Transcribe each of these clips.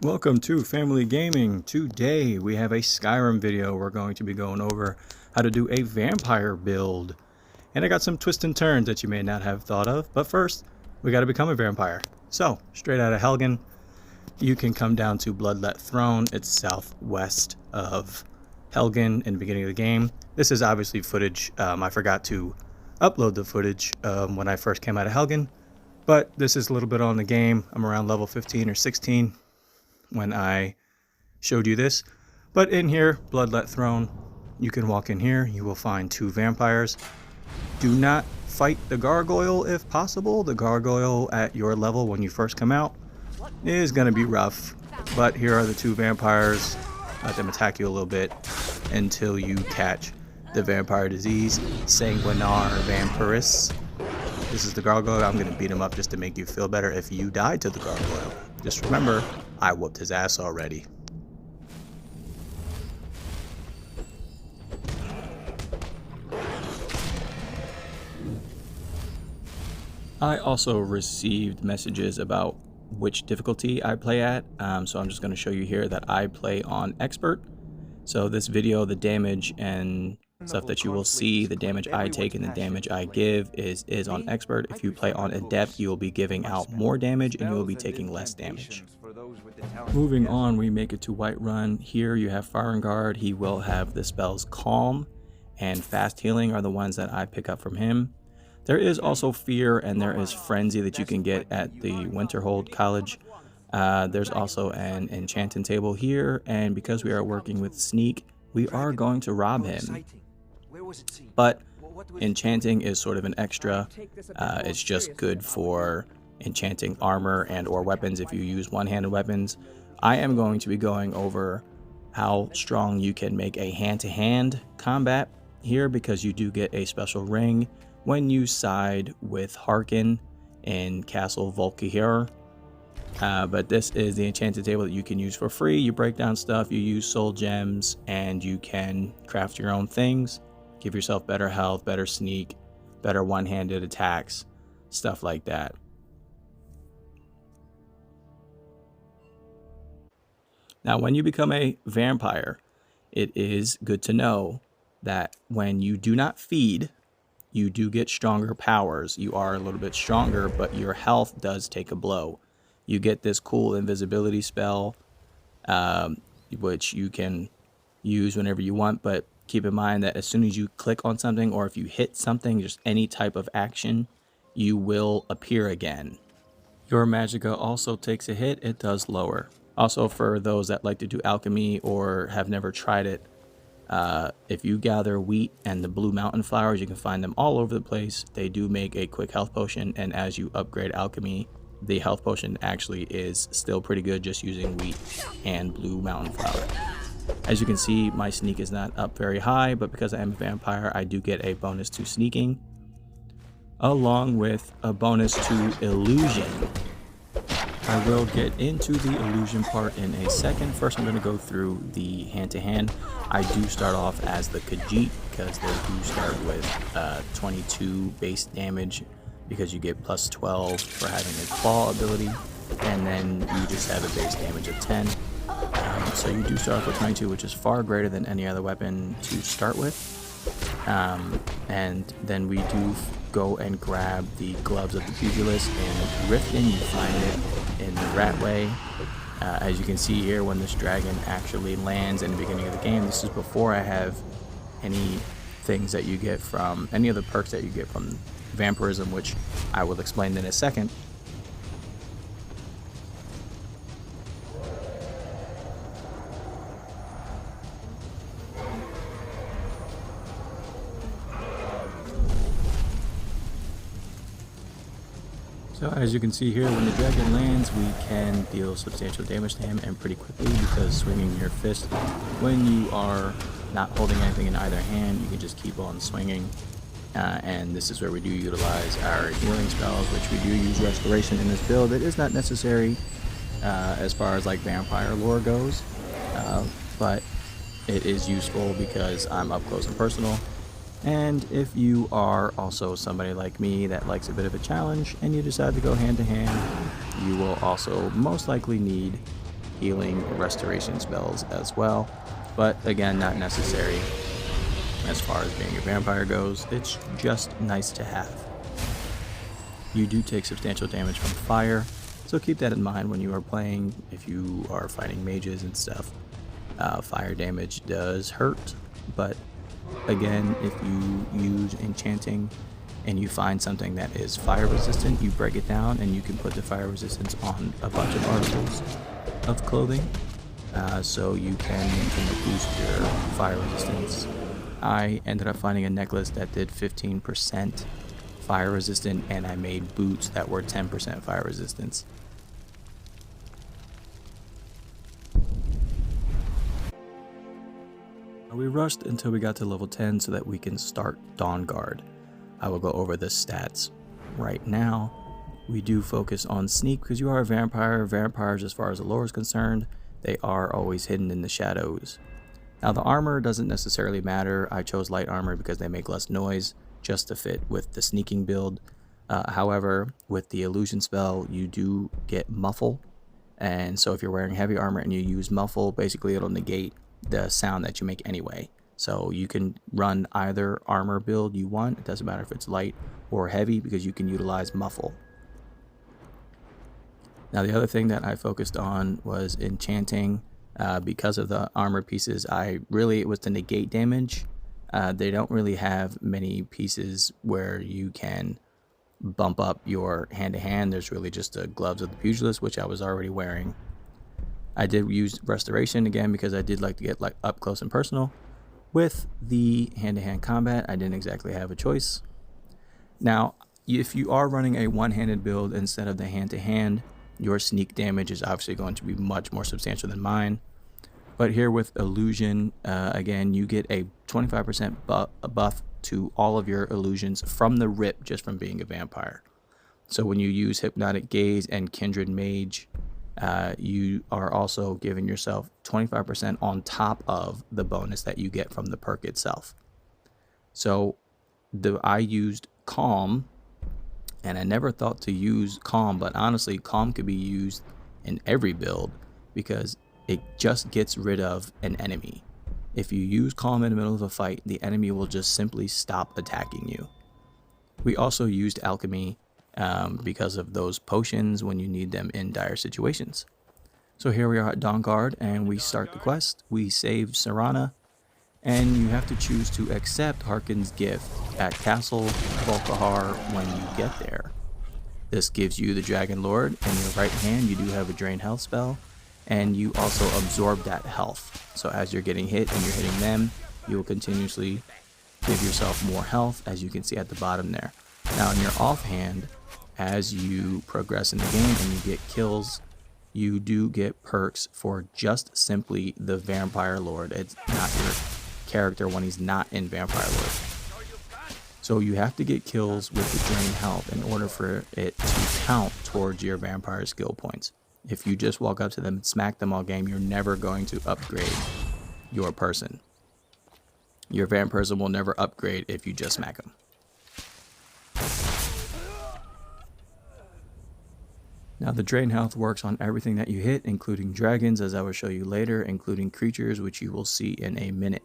Welcome to Family Gaming. Today we have a Skyrim video. We're going to be going over how to do a vampire build. And I got some twists and turns that you may not have thought of. But first, we got to become a vampire. So, straight out of Helgen, you can come down to Bloodlet Throne. It's southwest of Helgen in the beginning of the game. This is obviously footage. I forgot to upload the footage when I first came out of Helgen. But this is a little bit on the game. I'm around level 15 or 16. When I showed you this. But in here, Bloodlet Throne, you can walk in here, you will find two vampires. Do not fight the gargoyle if possible. The gargoyle at your level when you first come out is going to be rough. But here are the two vampires. Let them attack you a little bit until you catch the vampire disease, Sanguinar Vampiris. This is the gargoyle. I'm going to beat him up just to make you feel better if you died to the gargoyle. Just remember, I whooped his ass already. I also received messages about which difficulty I play at, so I'm just going to show you here that I play on expert. So this video, the damage and stuff that you will see, the damage I take and the damage I give is on expert. If you play on adept, you will be giving out more damage and you will be taking less damage. Moving on, we make it to Whiterun. Here you have Farengard. He will have the spells Calm and Fast Healing are the ones that I pick up from him. There is also Fear and there is Frenzy that you can get at the Winterhold College. There's also an enchanting table here, and because we are working with Sneak, we are going to rob him. But enchanting is sort of an extra. It's just good for enchanting armor and or weapons if you use one-handed weapons. I am going to be going over how strong you can make a hand-to-hand combat here, because you do get a special ring when you side with Harkin in Castle Volkihir. But this is the enchanted table that you can use for free. You break down stuff, you use soul gems, and you can craft your own things. Give yourself better health, better sneak, better one-handed attacks, stuff like that. Now, when you become a vampire, it is good to know that when you do not feed, you do get stronger powers. You are a little bit stronger, but your health does take a blow. You get this cool invisibility spell, which you can use whenever you want, but keep in mind that as soon as you click on something or if you hit something, just any type of action, you will appear again. Your magicka also takes a hit. It does lower. Also, for those that like to do alchemy or have never tried it, if you gather wheat and the blue mountain flowers, you can find them all over the place. They do make a quick health potion, and as you upgrade alchemy, the health potion actually is still pretty good just using wheat and blue mountain flower. As you can see, my sneak is not up very high, but because I am a vampire, I do get a bonus to sneaking, along with a bonus to illusion. I will get into the illusion part in a second. First, I'm going to go through the hand-to-hand. I do start off as the Khajiit because they do start with 22 base damage, because you get plus 12 for having a claw ability, and then you just have a base damage of 10. So you do start off with 22, which is far greater than any other weapon to start with. And then we do go and grab the gloves of the pugilist in Riften. You find it in the Ratway. As you can see here, when this dragon actually lands in the beginning of the game, this is before I have any things that you get from any of the perks that you get from vampirism, which I will explain in a second. So as you can see here, when the dragon lands, we can deal substantial damage to him, and pretty quickly, because swinging your fist when you are not holding anything in either hand, you can just keep on swinging. And this is where we do utilize our healing spells, which we do use restoration in this build. It is not necessary as far as like vampire lore goes, but it is useful because I'm up close and personal. And if you are also somebody like me that likes a bit of a challenge and you decide to go hand to hand, you will also most likely need healing or restoration spells as well, but again, not necessary as far as being a vampire goes. It's just nice to have. You do take substantial damage from fire, so keep that in mind when you are playing. If you are fighting mages and stuff, fire damage does hurt, but again, if you use enchanting and you find something that is fire resistant, you break it down and you can put the fire resistance on a bunch of articles of clothing, so you can boost your fire resistance. I ended up finding a necklace that did 15% fire resistant, and I made boots that were 10% fire resistance. We rushed until we got to level 10 so that we can start Dawn Guard. I will go over the stats right now. We do focus on sneak because you are a vampire. Vampires, as far as the lore is concerned, they are always hidden in the shadows. Now the armor doesn't necessarily matter. I chose light armor because they make less noise, just to fit with the sneaking build. However, with the illusion spell, you do get muffle, and so if you're wearing heavy armor and you use muffle, basically it'll negate the sound that you make anyway. So you can run either armor build you want. It doesn't matter if it's light or heavy because you can utilize muffle. Now the other thing that I focused on was enchanting. Because of the armor pieces, it was to negate damage. They don't really have many pieces where you can bump up your hand-to-hand. There's really just the gloves of the pugilist, which I was already wearing. I did use restoration again because I did like to get up close and personal. With the hand-to-hand combat, I didn't exactly have a choice. Now, if you are running a one-handed build instead of the hand-to-hand, your sneak damage is obviously going to be much more substantial than mine. But here with illusion, again, you get a 25% buff to all of your illusions from the rip, just from being a vampire. So when you use hypnotic gaze and kindred mage, you are also giving yourself 25% on top of the bonus that you get from the perk itself. So I used calm, and I never thought to use calm, but honestly, calm could be used in every build because it just gets rid of an enemy. If you use calm in the middle of a fight, the enemy will just simply stop attacking you. We also used alchemy because of those potions when you need them in dire situations. So here we are at Dawn Guard, and we start the quest. We save Serana, and you have to choose to accept Harkin's gift at Castle Volkahar when you get there. This gives you the Dragon Lord. In your right hand, you do have a Drain Health spell, and you also absorb that health. So as you're getting hit and you're hitting them, you will continuously give yourself more health, as you can see at the bottom there. Now in your offhand, as you progress in the game and you get kills, you do get perks for just simply the Vampire Lord. It's not your character when he's not in Vampire Lord. So you have to get kills with the Drain Health in order for it to count towards your Vampire skill points. If you just walk up to them and smack them all game, you're never going to upgrade your person. Your vampirism will never upgrade if you just smack them. Now the Drain Health works on everything that you hit, including dragons, as I will show you later, including creatures, which you will see in a minute.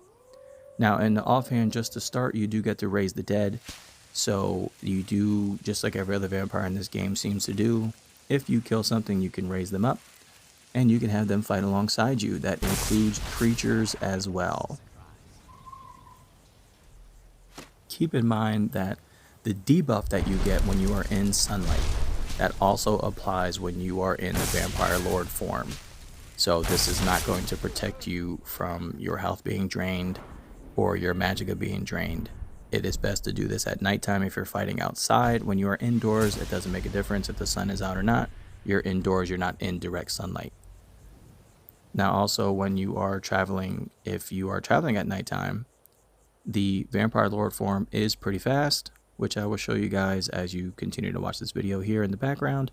Now in the offhand, just to start, you do get to raise the dead. So you do, just like every other vampire in this game seems to do, if you kill something, you can raise them up, and you can have them fight alongside you. That includes creatures as well. Keep in mind that the debuff that you get when you are in sunlight, that also applies when you are in the Vampire Lord form. So this is not going to protect you from your health being drained or your magicka being drained. It is best to do this at nighttime if you're fighting outside. When you are indoors, it doesn't make a difference if the sun is out or not. You're indoors, you're not in direct sunlight. Now also when you are traveling, if you are traveling at nighttime, the Vampire Lord form is pretty fast, which I will show you guys as you continue to watch this video here in the background.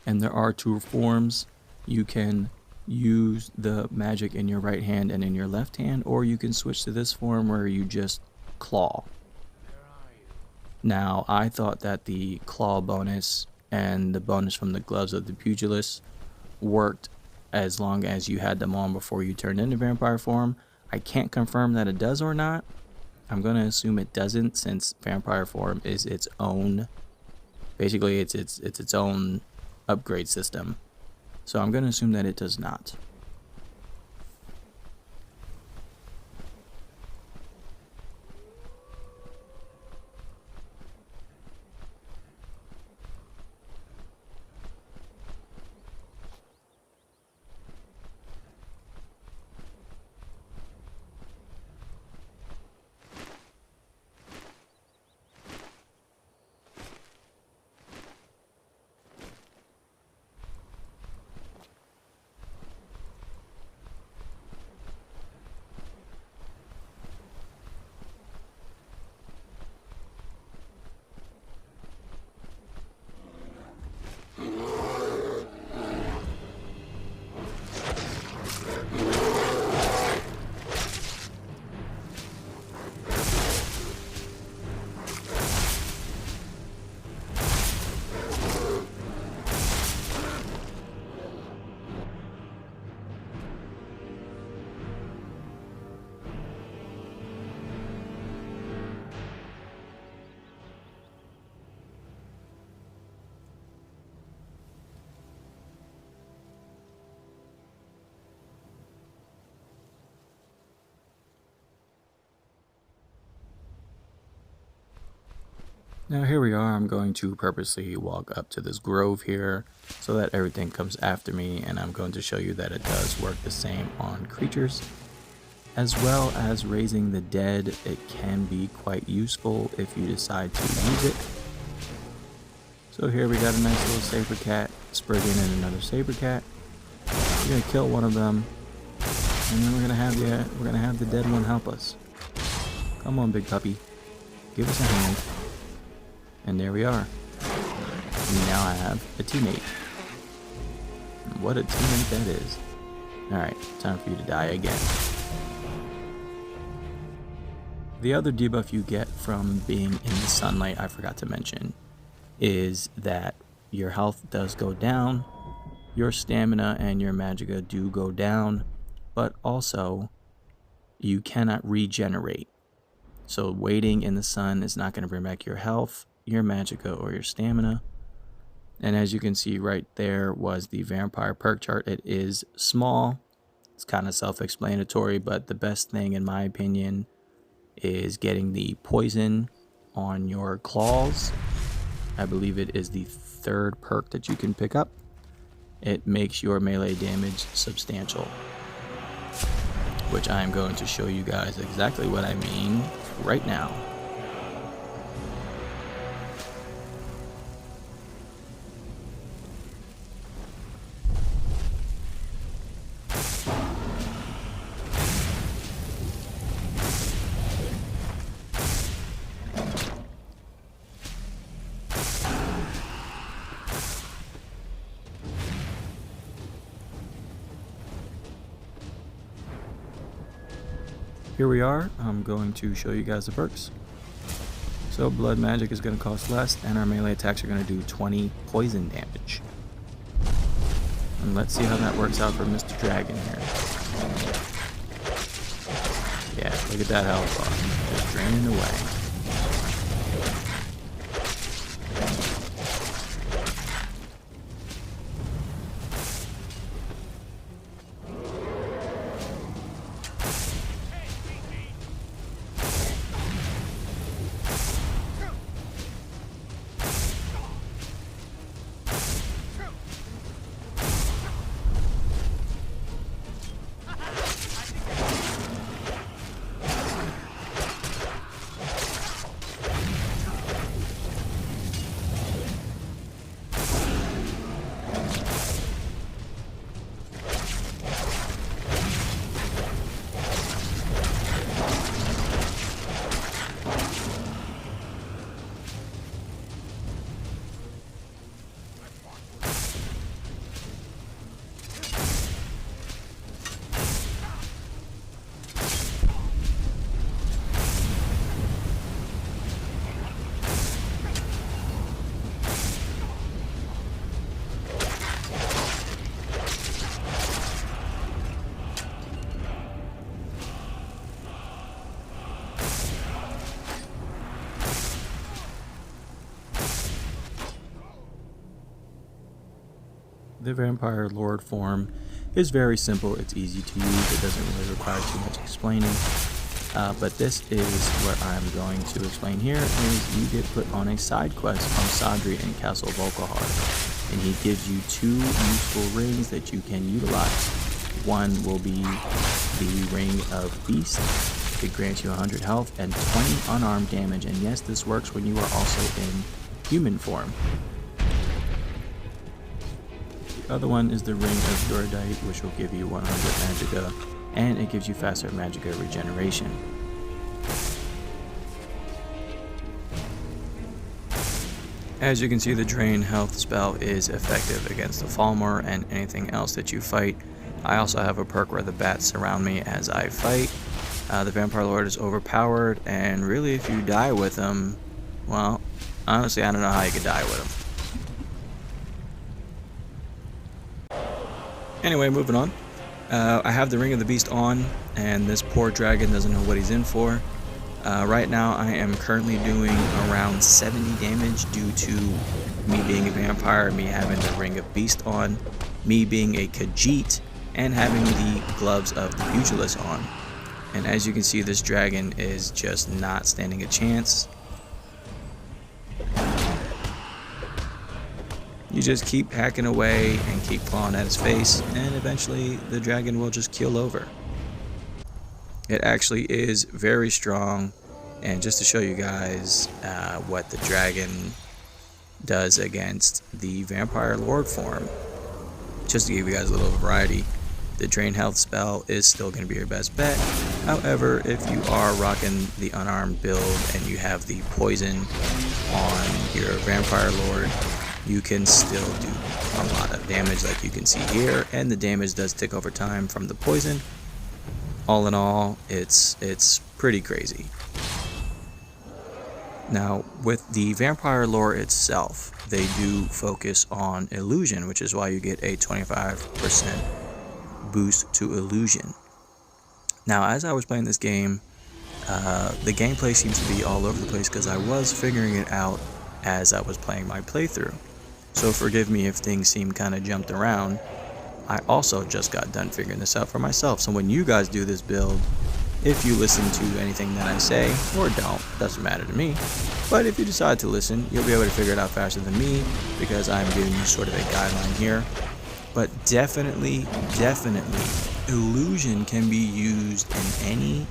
And there are two forms. You can use the magic in your right hand and in your left hand, or you can switch to this form where you just claw. Now I thought that the claw bonus and the bonus from the gloves of the pugilist worked as long as you had them on before you turned into vampire form. I can't confirm that it does or not. I'm going to assume it doesn't, since vampire form is its own, basically it's its own upgrade system. So I'm going to assume that it does not. Now here we are. I'm going to purposely walk up to this grove here so that everything comes after me, and I'm going to show you that it does work the same on creatures. As well as raising the dead, it can be quite useful if you decide to use it. So here we got a nice little saber cat, Spriggan and another saber cat. We're gonna kill one of them, and then we're gonna have the dead one help us. Come on, big puppy, give us a hand. And there we are. We now have a teammate. What a teammate that is. Alright, time for you to die again. The other debuff you get from being in the sunlight, I forgot to mention, is that your health does go down, your stamina and your magicka do go down, but also you cannot regenerate. So waiting in the sun is not going to bring back your health, your magicka, or your stamina. And as you can see right there was the vampire perk chart. It is small, it's kind of self-explanatory, but the best thing in my opinion is getting the poison on your claws. I believe it is the third perk that you can pick up. It makes your melee damage substantial, which I am going to show you guys exactly what I mean right now. Here we are. I'm going to show you guys the perks. So blood magic is going to cost less, and our melee attacks are going to do 20 poison damage. And let's see how that works out for Mr. Dragon here. Yeah, look at that health bar, just draining away. The Vampire Lord form is very simple. It's easy to use. It doesn't really require too much explaining. But this is what I'm going to explain here is you get put on a side quest from Sadri in Castle Volkihar, and he gives you 2 useful rings that you can utilize. One will be the Ring of Beast. It grants you 100 health and 20 unarmed damage, and yes, this works when you are also in human form. The other one is the Ring of Uridite, which will give you 100 magicka, and it gives you faster magicka regeneration. As you can see, the Drain Health spell is effective against the Falmer and anything else that you fight. I also have a perk where the bats surround me as I fight. The Vampire Lord is overpowered, and really if you die with him, well, honestly I don't know how you could die with him. Anyway, moving on. I have the Ring of the Beast on, and this poor dragon doesn't know what he's in for. Right now I am currently doing around 70 damage due to me being a vampire, me having the Ring of Beast on, me being a Khajiit, and having the gloves of the Pugilist on. And as you can see, this dragon is just not standing a chance. You just keep hacking away and keep clawing at his face, and eventually the dragon will just keel over. It actually is very strong, and just to show you guys what the dragon does against the Vampire Lord form, just to give you guys a little variety, the Drain Health spell is still going to be your best bet. However, if you are rocking the unarmed build and you have the poison on your Vampire Lord, you can still do a lot of damage like you can see here, and the damage does tick over time from the poison. All in all, it's pretty crazy. Now, with the Vampire lore itself, they do focus on illusion, which is why you get a 25% boost to illusion. Now, as I was playing this game, the gameplay seems to be all over the place because I was figuring it out as I was playing my playthrough. So forgive me if things seem kind of jumped around. I also just got done figuring this out for myself. So when you guys do this build, if you listen to anything that I say, or don't, doesn't matter to me. But if you decide to listen, you'll be able to figure it out faster than me because I'm giving you sort of a guideline here. But definitely, illusion can be used in any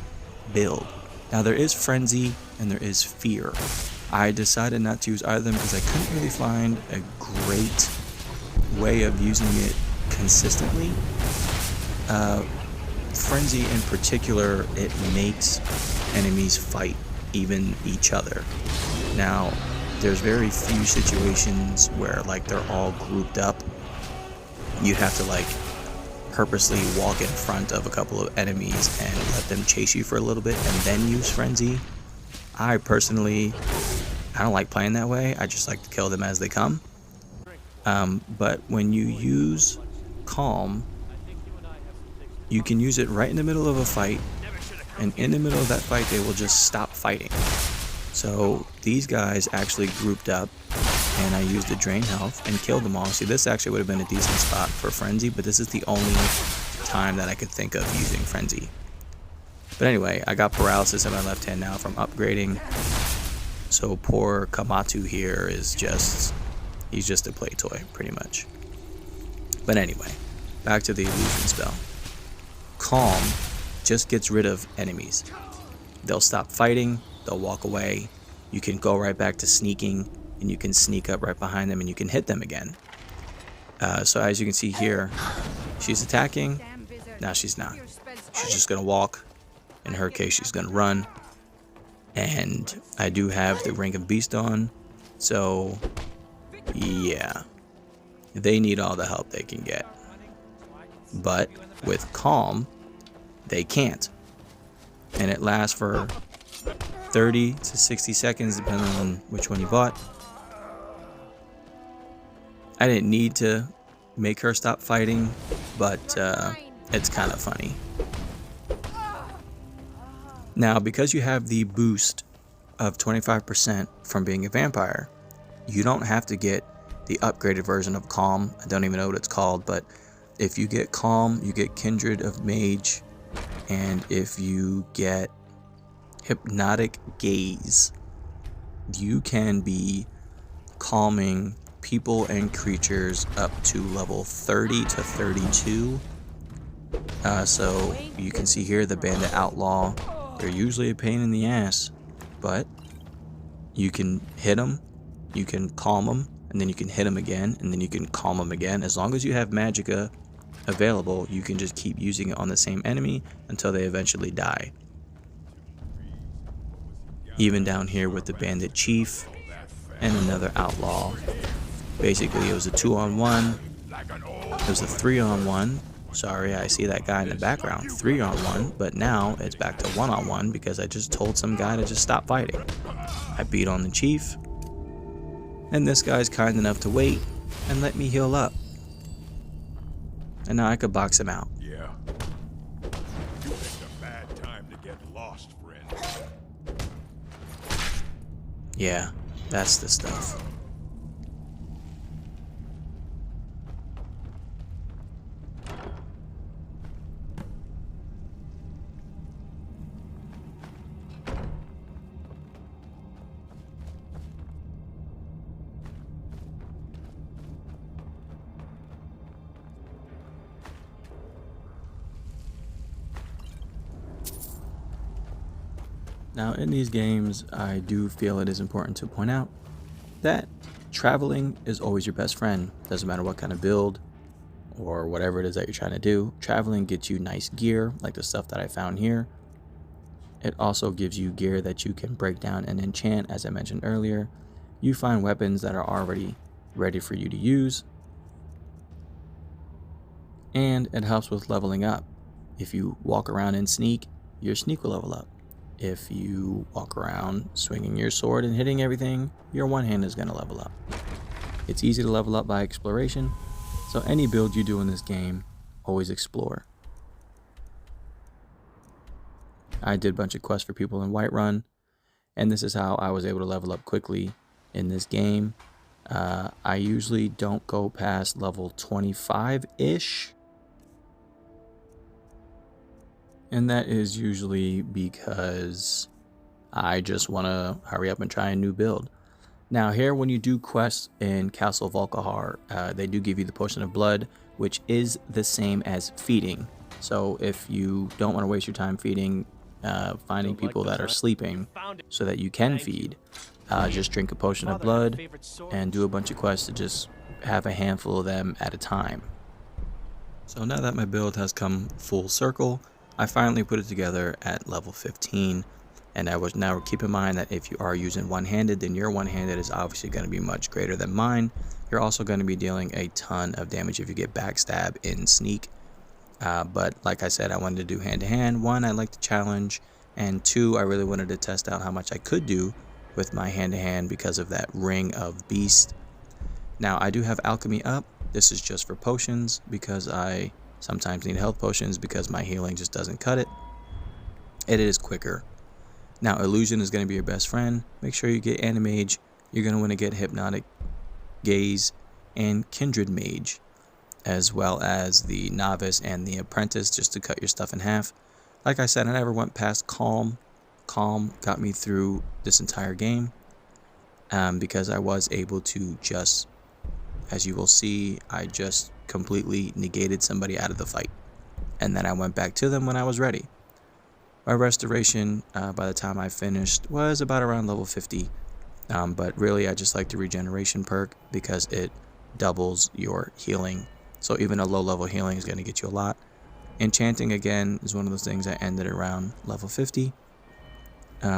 build. Now there is frenzy and there is fear. I decided not to use either of them because I couldn't really find a great way of using it consistently. Frenzy in particular, it makes enemies fight even each other. Now, there's very few situations where like they're all grouped up. You have to like purposely walk in front of a couple of enemies and let them chase you for a little bit and then use frenzy. I personally, I don't like playing that way. I just like to kill them as they come. But when you use calm, you can use it right in the middle of a fight, and in the middle of that fight they will just stop fighting. So these guys actually grouped up, and I used the Drain Health and killed them all. See, this actually would have been a decent spot for Frenzy, but this is the only time that I could think of using Frenzy. But anyway, I got paralysis in my left hand now from upgrading. So poor Kamatu here is just, he's just a play toy, pretty much. But anyway, back to the illusion spell. Calm just gets rid of enemies. They'll stop fighting, they'll walk away. You can go right back to sneaking, and you can sneak up right behind them and you can hit them again. So as you can see here, she's attacking. Now she's not. She's just gonna walk. In her case, she's gonna run. And I do have the Ring of Beast on, so yeah, they need all the help they can get. But with Calm, they can't. And it lasts for 30 to 60 seconds, depending on which one you bought. I didn't need to make her stop fighting, but it's kind of funny. Now, because you have the boost of 25% from being a vampire, you don't have to get the upgraded version of Calm. I don't even know what it's called, but if you get Calm, you get Kindred of Mage, and if you get Hypnotic Gaze, you can be calming people and creatures up to level 30 to 32. So you can see here the Bandit Outlaw. They're usually a pain in the ass, but you can hit them, you can calm them, and then you can hit them again, and then you can calm them again. As long as you have Magicka available, you can just keep using it on the same enemy until they eventually die. Even down here with the Bandit Chief and another Outlaw. Basically, it was a 2-on-1. It was a 3-on-1. Sorry, I see that guy in the background. 3-on-1, but now it's back to 1-on-1 because I just told some guy to just stop fighting. I beat on the Chief, and this guy's kind enough to wait and let me heal up. And now I could box him out. Yeah. You picked a bad time to get lost, friend. Yeah, that's the stuff. Now, in these games, I do feel it is important to point out that traveling is always your best friend. Doesn't matter what kind of build or whatever it is that you're trying to do. Traveling gets you nice gear, like the stuff that I found here. It also gives you gear that you can break down and enchant, as I mentioned earlier. You find weapons that are already ready for you to use. And it helps with leveling up. If you walk around and sneak, your sneak will level up. If you walk around swinging your sword and hitting everything, your one hand is going to level up. It's easy to level up by exploration, so any build you do in this game, always explore. I did a bunch of quests for people in Whiterun, and this is how I was able to level up quickly in this game. I usually don't go past level 25-ish. And that is usually because I just want to hurry up and try a new build. Now here, when you do quests in Castle Volkihar, they do give you the Potion of Blood, which is the same as feeding. So if you don't want to waste your time feeding, finding people that are sleeping so that you can feed, just drink a Potion of Blood and do a bunch of quests to just have a handful of them at a time. So now that my build has come full circle, I finally put it together at level 15, and I was now keep in mind that if you are using one-handed, then your one-handed is obviously going to be much greater than mine. You're also going to be dealing a ton of damage if you get backstab in sneak. But like I said, I wanted to do hand-to-hand. One, I like the challenge, and two, I really wanted to test out how much I could do with my hand-to-hand because of that ring of beast. Now, I do have alchemy up. This is just for potions because I sometimes need health potions because my healing just doesn't cut it. It is quicker. Now, illusion is going to be your best friend. Make sure you get Animage. You're going to want to get Hypnotic Gaze and Kindred Mage, as well as the Novice and the Apprentice, just to cut your stuff in half. Like I said, I never went past Calm. Calm got me through this entire game because I was able to just, as you will see, I just completely negated somebody out of the fight, and then I went back to them when I was ready. My restoration by the time I finished was about around level 50, but really I just like the regeneration perk because it doubles your healing, so even a low level healing is going to get you a lot. Enchanting again is one of those things I ended around level 50,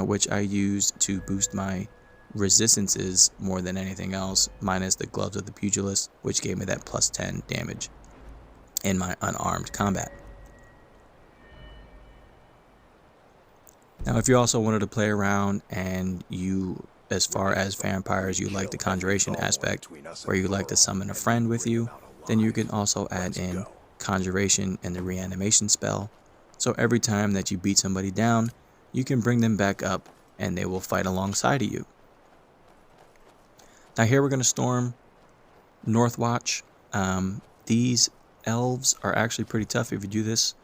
which I used to boost my resistances more than anything else, minus the gloves of the pugilist, which gave me that plus 10 damage in my unarmed combat. Now, if you also wanted to play around and you, as far as vampires, you like the conjuration aspect where you like to summon a friend with you, then you can also add in conjuration and the reanimation spell. So every time that you beat somebody down, you can bring them back up and they will fight alongside of you. Now here we're going to storm Northwatch. These elves are actually pretty tough. If you do this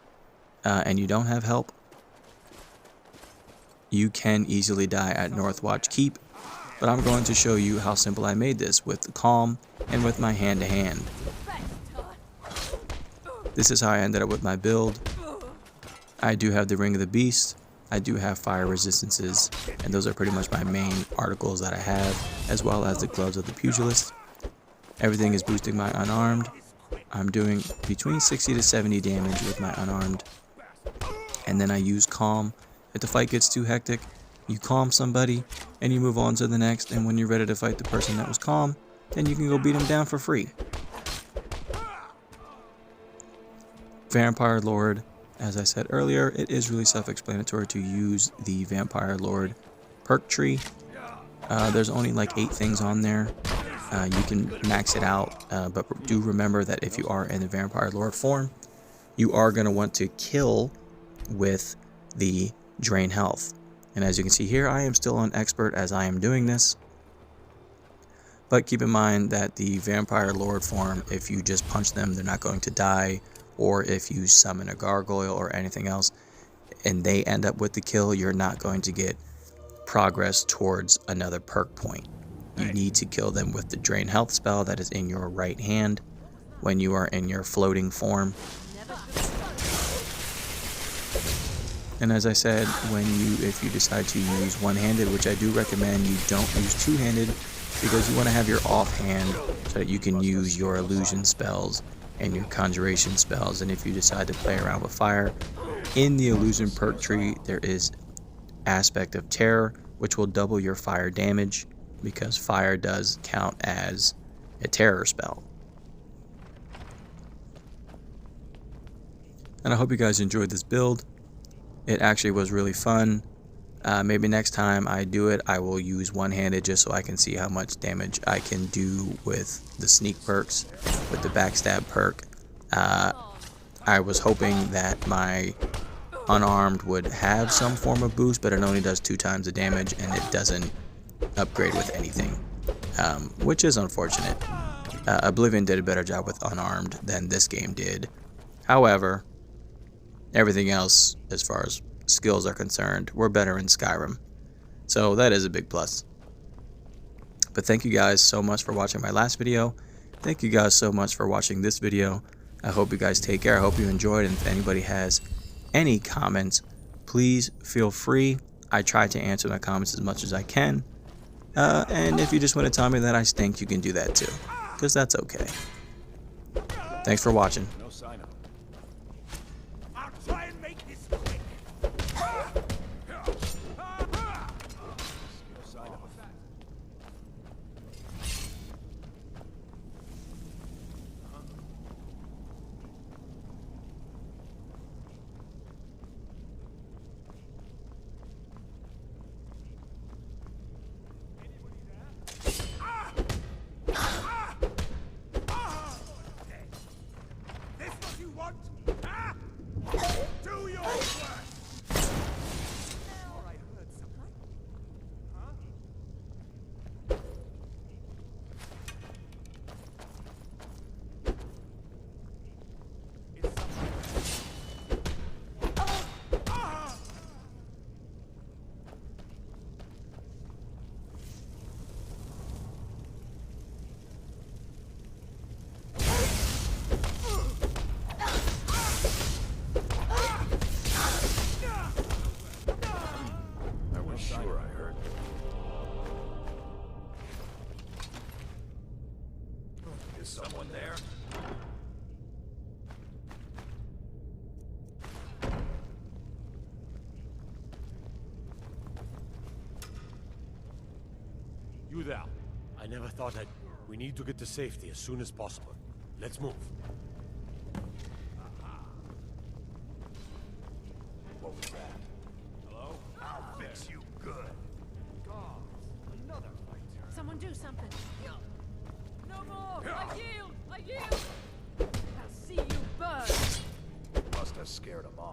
and you don't have help, you can easily die at Northwatch Keep. But I'm going to show you how simple I made this with the calm and with my hand-to-hand. This is how I ended up with my build. I do have the Ring of the Beast. I do have fire resistances, and those are pretty much my main articles that I have, as well as the Gloves of the Pugilist. Everything is boosting my unarmed. I'm doing between 60 to 70 damage with my unarmed. And then I use calm. If the fight gets too hectic, you calm somebody and you move on to the next, and when you're ready to fight the person that was calm, then you can go beat them down for free. Vampire Lord, as I said earlier, it is really self-explanatory to use the Vampire Lord perk tree. There's only like 8 things on there. You can max it out, but do remember that if you are in the Vampire Lord form, you are going to want to kill with the drain health. And as you can see here, I am still on expert as I am doing this. But keep in mind that the Vampire Lord form, if you just punch them, they're not going to die. Or if you summon a gargoyle or anything else and they end up with the kill, you're not going to get progress towards another perk point. You need to kill them with the drain health spell that is in your right hand when you are in your floating form. And as I said, if you decide to use one-handed, which I do recommend you don't use two-handed, because you want to have your offhand so that you can use your illusion spells and your conjuration spells. And if you decide to play around with fire, in the illusion perk tree there is aspect of terror, which will double your fire damage, because fire does count as a terror spell. And I hope you guys enjoyed this build. It actually was really fun. Maybe next time I do it, I will use one-handed just so I can see how much damage I can do with the sneak perks, with the backstab perk. I was hoping that my unarmed would have some form of boost, but it only does 2 times the damage and it doesn't upgrade with anything, which is unfortunate. Oblivion did a better job with unarmed than this game did. However, everything else, as far as skills are concerned, we're better in Skyrim. So that is a big plus. But thank you guys so much for watching my last video. Thank you guys so much for watching this video. I hope you guys take care. I hope you enjoyed. And if anybody has any comments, please feel free. I try to answer my comments as much as I can. And if you just want to tell me that I stink, you can do that too, because that's okay. Thanks for watching. No sign of him. I'll try and make this quick. No sign of him. This what you want? Ah! Do your work! Or I heard something. Huh? Is I was sure I heard. Is someone there? You there. I never thought I'd... We need to get to safety as soon as possible. Let's move. What was that? Hello? I'll fix you good. Another fight. Someone do something. No more! I yield! I yield! I'll see you burn! Must have scared him off.